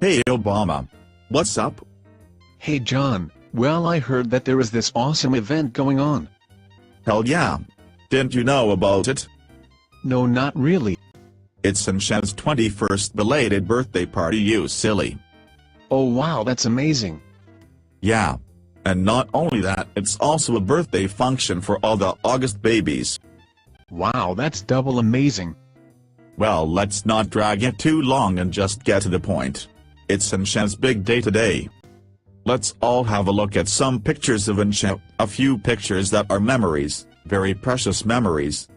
Hey Obama. What's up? Hey John, well I heard that there is this awesome event going on. Hell yeah. Didn't you know about it? No, not really. It's Shen's 21st belated birthday party, you silly. Oh wow, that's amazing. Yeah. And not only that, it's also a birthday function for all the August babies. Wow, that's double amazing. Well, let's not drag it too long and just get to the point. It's Shen's big day today. Let's all have a look at some pictures of Shen, a few pictures that are memories, very precious memories,